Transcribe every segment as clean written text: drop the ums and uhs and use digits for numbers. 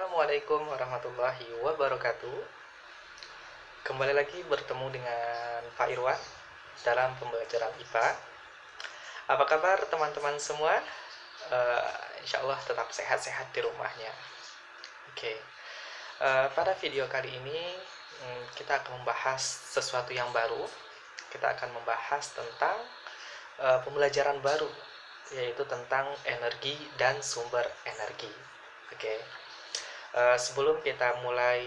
Assalamualaikum warahmatullahi wabarakatuh. Kembali lagi bertemu dengan Pak Irwan dalam pembelajaran IPA. Apa kabar teman-teman semua? Insya Allah tetap sehat-sehat di rumahnya. Oke. Pada video kali ini kita akan membahas sesuatu yang baru. Kita akan membahas tentang pembelajaran baru, yaitu tentang energi dan sumber energi. Oke. Sebelum kita mulai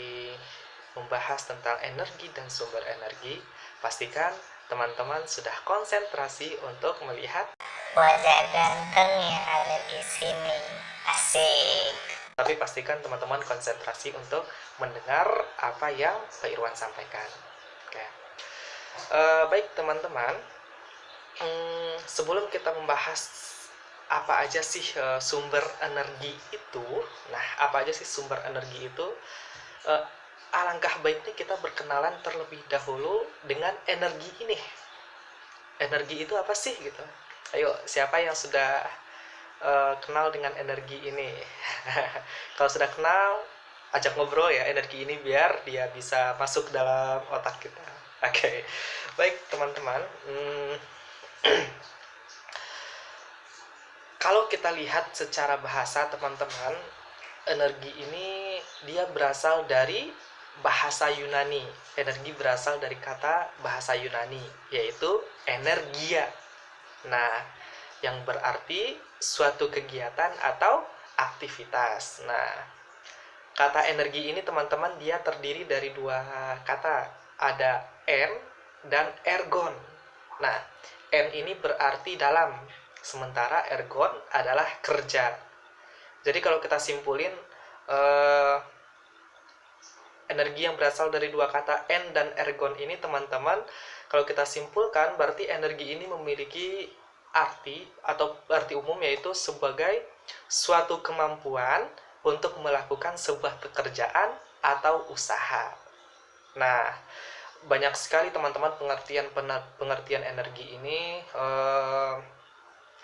membahas tentang energi dan sumber energi, pastikan teman-teman sudah konsentrasi untuk melihat wajah ganteng yang ada di sini. Asik. Tapi pastikan teman-teman konsentrasi untuk mendengar apa yang Pak Irwan sampaikan. Oke. Baik teman-teman, sebelum kita membahas apa aja sih sumber energi itu, nah apa aja sih sumber energi itu, alangkah baiknya kita berkenalan terlebih dahulu dengan energi ini. Energi itu apa sih gitu? Ayo, siapa yang sudah kenal dengan energi ini? Kalau sudah kenal, ajak ngobrol ya energi ini biar dia bisa masuk dalam otak kita. Oke. Baik teman-teman, kalau kita lihat secara bahasa teman-teman, energi ini dia berasal dari bahasa Yunani. Energi berasal dari kata bahasa Yunani, yaitu energia. Nah, yang berarti suatu kegiatan atau aktivitas. Nah, kata energi ini teman-teman dia terdiri dari dua kata. Ada en dan ergon. Nah, en ini berarti dalam, sementara ergon adalah kerja. Jadi kalau kita simpulin, energi yang berasal dari dua kata en dan ergon ini teman-teman, kalau kita simpulkan berarti energi ini memiliki arti atau arti umum, yaitu sebagai suatu kemampuan untuk melakukan sebuah pekerjaan atau usaha. Nah, banyak sekali teman-teman pengertian energi ini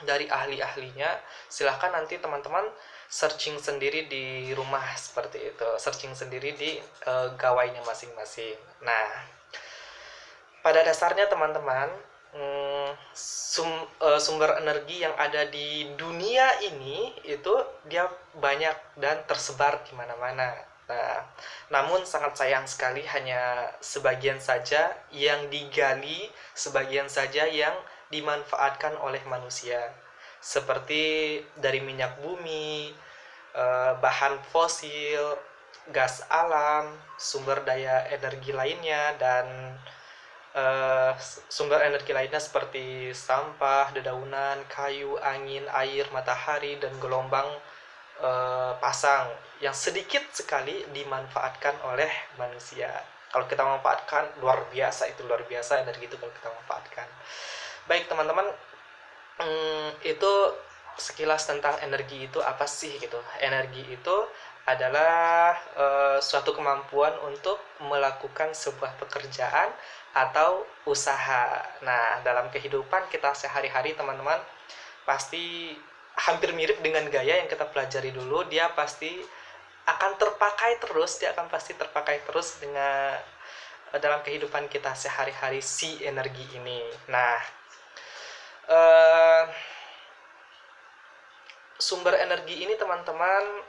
dari ahli-ahlinya. Silahkan nanti teman-teman searching sendiri di rumah seperti itu, searching sendiri di gawainya masing-masing. Nah, pada dasarnya teman-teman, sumber energi yang ada di dunia ini itu dia banyak dan tersebar di mana-mana. Nah, namun sangat sayang sekali hanya sebagian saja yang digali, sebagian saja yang dimanfaatkan oleh manusia, seperti dari minyak bumi, bahan fosil, gas alam, sumber daya energi lainnya, dan sumber energi lainnya seperti sampah, dedaunan, kayu, angin, air, matahari, dan gelombang pasang yang sedikit sekali dimanfaatkan oleh manusia. Kalau kita manfaatkan, luar biasa energi itu kalau kita manfaatkan. Baik teman-teman, itu sekilas tentang energi itu apa sih gitu. Energi itu adalah suatu kemampuan untuk melakukan sebuah pekerjaan atau usaha. Nah, dalam kehidupan kita sehari-hari teman-teman, pasti hampir mirip dengan gaya yang kita pelajari dulu. Dia pasti akan terpakai terus dengan dalam kehidupan kita sehari-hari si energi ini. Nah, sumber energi ini teman-teman,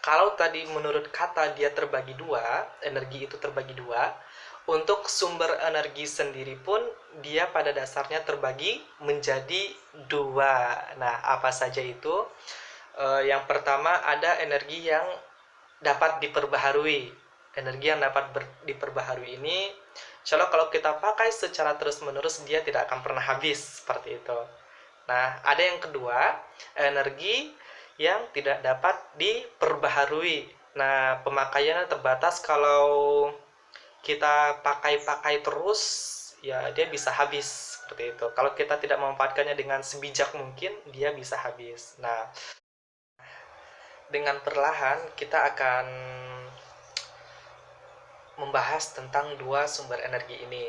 kalau tadi menurut kata dia terbagi dua, energi itu terbagi dua. Untuk sumber energi sendiri pun dia pada dasarnya terbagi menjadi dua. Nah, apa saja itu? Yang pertama ada energi yang dapat diperbaharui. Energi yang dapat diperbaharui ini, insya Allah kalau kita pakai secara terus-menerus dia tidak akan pernah habis, seperti itu. Nah, ada yang kedua, energi yang tidak dapat diperbaharui. Nah, pemakaiannya terbatas. Kalau kita pakai terus, ya dia bisa habis, seperti itu. Kalau kita tidak memanfaatkannya dengan sebijak mungkin, dia bisa habis. Nah, dengan perlahan kita akan membahas tentang dua sumber energi ini.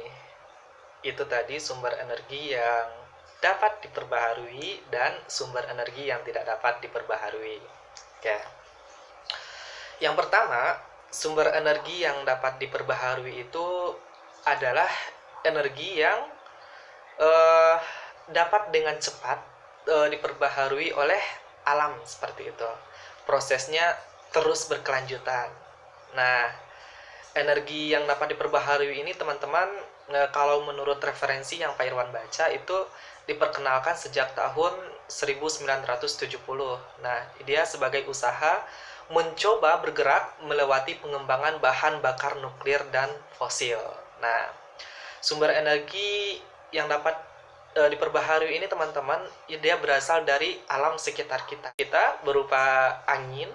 Itu tadi sumber energi yang dapat diperbaharui dan sumber energi yang tidak dapat diperbaharui. Oke. Yang pertama, sumber energi yang dapat diperbaharui itu adalah energi yang eh, dapat dengan cepat diperbaharui oleh alam seperti itu. Prosesnya terus berkelanjutan. Nah, energi yang dapat diperbaharui ini teman-teman, kalau menurut referensi yang Pak Irwan baca itu diperkenalkan sejak tahun 1970. Nah, dia sebagai usaha mencoba bergerak melewati pengembangan bahan bakar nuklir dan fosil. Nah, sumber energi yang dapat diperbaharui ini teman-teman, dia berasal dari alam sekitar kita. Kita berupa angin,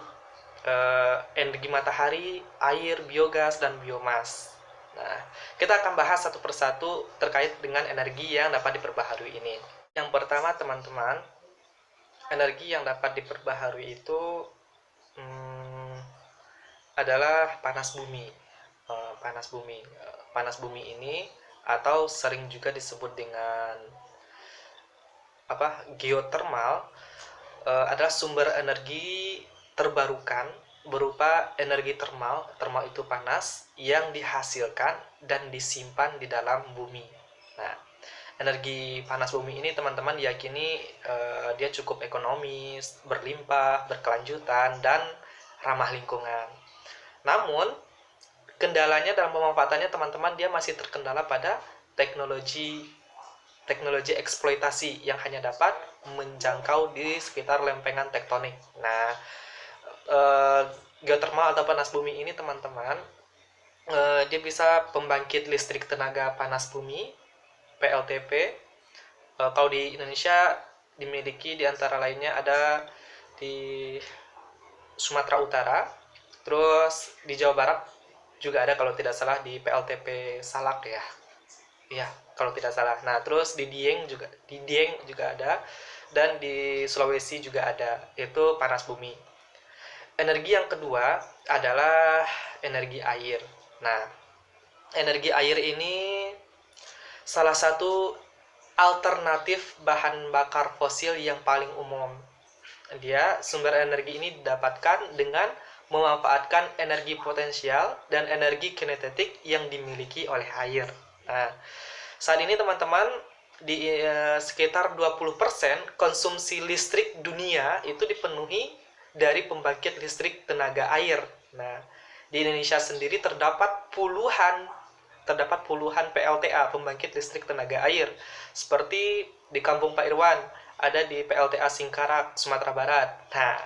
energi matahari, air, biogas, dan biomas. Nah, kita akan bahas satu persatu terkait dengan energi yang dapat diperbaharui ini. Yang pertama teman-teman, energi yang dapat diperbaharui itu adalah panas bumi. Panas bumi ini atau sering juga disebut dengan geotermal, adalah sumber energi terbarukan berupa energi termal itu panas yang dihasilkan dan disimpan di dalam bumi. Nah, energi panas bumi ini teman-teman diyakini dia cukup ekonomis, berlimpah, berkelanjutan, dan ramah lingkungan. Namun, kendalanya dalam pemanfaatannya teman-teman, dia masih terkendala pada teknologi eksploitasi yang hanya dapat menjangkau di sekitar lempengan tektonik. Nah, geothermal atau panas bumi ini teman-teman, dia bisa pembangkit listrik tenaga panas bumi PLTP. Kalau di Indonesia dimiliki di antara lainnya ada di Sumatera Utara, terus di Jawa Barat juga ada kalau tidak salah di PLTP Salak ya. Iya, kalau tidak salah. Nah, terus di Dieng juga ada, dan di Sulawesi juga ada, itu panas bumi. Energi yang kedua adalah energi air. Nah, energi air ini salah satu alternatif bahan bakar fosil yang paling umum. Dia sumber energi ini didapatkan dengan memanfaatkan energi potensial dan energi kinetetik yang dimiliki oleh air. Nah, saat ini teman-teman, di sekitar 20% konsumsi listrik dunia itu dipenuhi dari pembangkit listrik tenaga air. Nah, di Indonesia sendiri terdapat puluhan PLTA, pembangkit listrik tenaga air. Seperti di kampung Pak Irwan, ada di PLTA Singkarak, Sumatera Barat. Nah,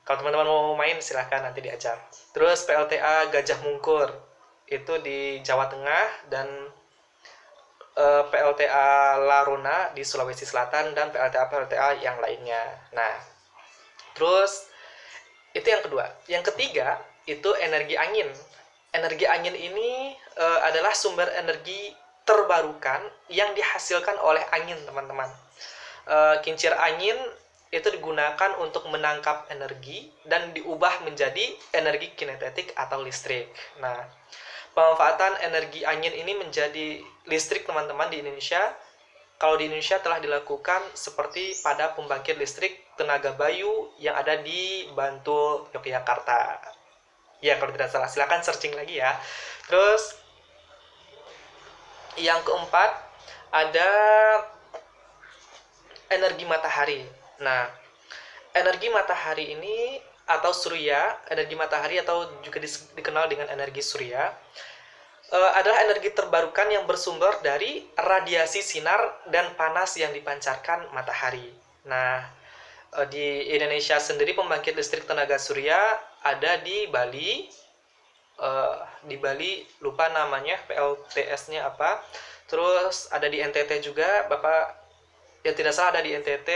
kalau teman-teman mau main silahkan nanti diajak. Terus PLTA Gajah Mungkur, itu di Jawa Tengah, dan PLTA Laruna di Sulawesi Selatan, dan PLTA yang lainnya. Nah, terus itu yang kedua. Yang ketiga itu energi angin. Energi angin ini adalah sumber energi terbarukan yang dihasilkan oleh angin, teman-teman. Kincir angin itu digunakan untuk menangkap energi dan diubah menjadi energi kinetetik atau listrik. Nah, pemanfaatan energi angin ini menjadi listrik teman-teman di Indonesia. Kalau di Indonesia telah dilakukan seperti pada pembangkit listrik tenaga Bayu yang ada di Bantul, Yogyakarta. Ya, kalau tidak salah, silakan searching lagi ya. Terus yang keempat ada energi matahari. Nah, energi matahari ini atau surya, energi matahari atau juga dikenal dengan energi surya, adalah energi terbarukan yang bersumber dari radiasi sinar dan panas yang dipancarkan matahari. Nah, di Indonesia sendiri pembangkit listrik tenaga surya ada di Bali. Di Bali lupa namanya, PLTS-nya apa. Terus ada di NTT juga, Bapak ya tidak salah, ada di NTT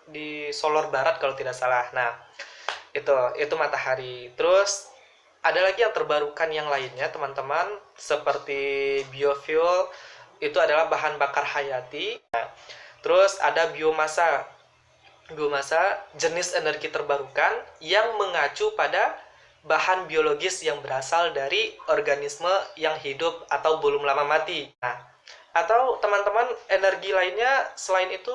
di Solor Barat kalau tidak salah. Nah, itu matahari. Terus ada lagi yang terbarukan yang lainnya teman-teman, seperti biofuel, itu adalah bahan bakar hayati. Nah, terus ada biomasa jenis energi terbarukan yang mengacu pada bahan biologis yang berasal dari organisme yang hidup atau belum lama mati. Nah, atau teman-teman, energi lainnya selain itu,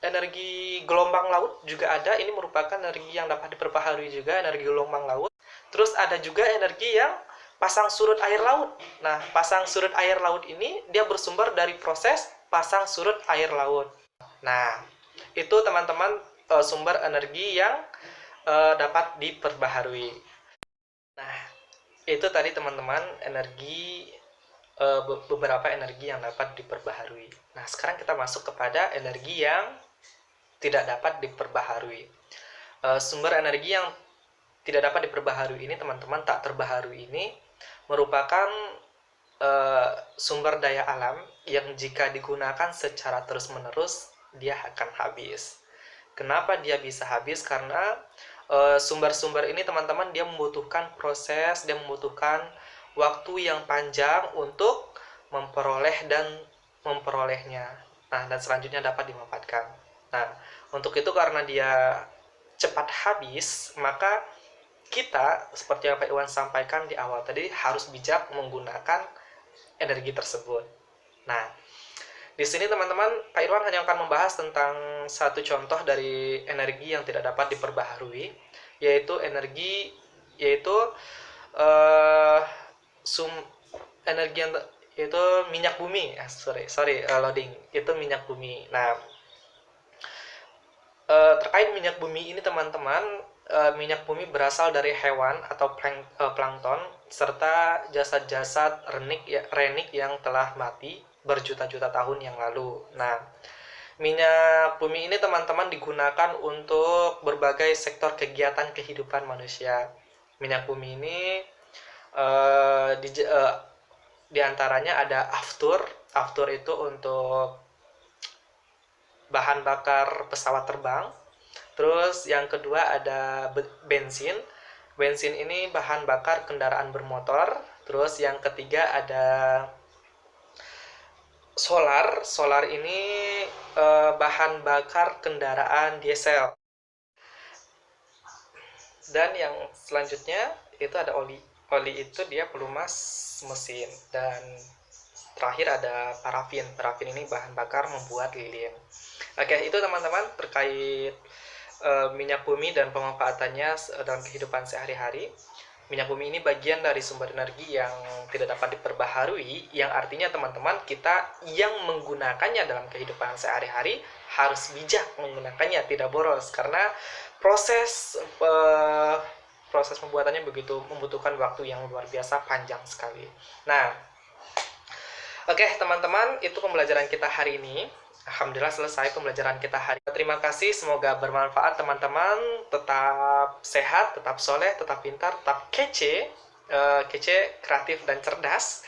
energi gelombang laut juga ada. Ini merupakan energi yang dapat diperbaharui juga, energi gelombang laut. Terus ada juga energi yang pasang surut air laut. Nah, pasang surut air laut ini dia bersumber dari proses pasang surut air laut. Nah, itu teman-teman sumber energi yang dapat diperbaharui. Nah, itu tadi teman-teman energi beberapa energi yang dapat diperbaharui. Nah, sekarang kita masuk kepada energi yang tidak dapat diperbaharui. Sumber energi yang tidak dapat diperbaharui ini, teman-teman, tak terbaharui ini merupakan sumber daya alam yang jika digunakan secara terus-menerus dia akan habis. Kenapa dia bisa habis? Karena sumber-sumber ini, teman-teman, dia membutuhkan proses, dia membutuhkan waktu yang panjang untuk memperolehnya. Nah, dan selanjutnya dapat dimanfaatkan. Nah, untuk itu karena dia cepat habis, maka kita, seperti yang Pak Iwan sampaikan di awal tadi, harus bijak menggunakan energi tersebut. Nah, di sini teman-teman, Pak Irwan hanya akan membahas tentang satu contoh dari energi yang tidak dapat diperbaharui, yaitu energi yang yaitu minyak bumi. Loading. Itu minyak bumi. Nah, terkait minyak bumi ini, teman-teman, minyak bumi berasal dari hewan atau plankton serta jasad-jasad renik yang telah mati berjuta-juta tahun yang lalu. Nah, minyak bumi ini, teman-teman, digunakan untuk berbagai sektor kegiatan kehidupan manusia. Minyak bumi ini di antaranya ada aftur. Aftur itu untuk bahan bakar pesawat terbang. Terus yang kedua ada bensin. Bensin ini bahan bakar kendaraan bermotor. Terus yang ketiga ada solar. Solar ini bahan bakar kendaraan diesel. Dan yang selanjutnya itu ada oli. Oli itu dia pelumas mesin. Dan terakhir ada parafin. Parafin ini bahan bakar membuat lilin. Oke, itu teman-teman terkait minyak bumi dan pemanfaatannya dalam kehidupan sehari-hari. Minyak bumi ini bagian dari sumber energi yang tidak dapat diperbaharui, yang artinya, teman-teman, kita yang menggunakannya dalam kehidupan sehari-hari harus bijak menggunakannya, tidak boros, karena proses pembuatannya begitu membutuhkan waktu yang luar biasa panjang sekali. Nah, oke, teman-teman, itu pembelajaran kita hari ini. Alhamdulillah selesai pembelajaran kita hari ini. Terima kasih, semoga bermanfaat, teman-teman. Tetap sehat, tetap soleh, tetap pintar, tetap kece, kreatif, dan cerdas.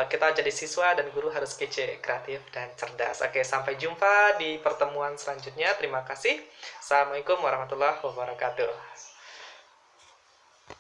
Kita jadi siswa dan guru harus kece, kreatif, dan cerdas. Oke, sampai jumpa di pertemuan selanjutnya. Terima kasih. Assalamualaikum warahmatullahi wabarakatuh.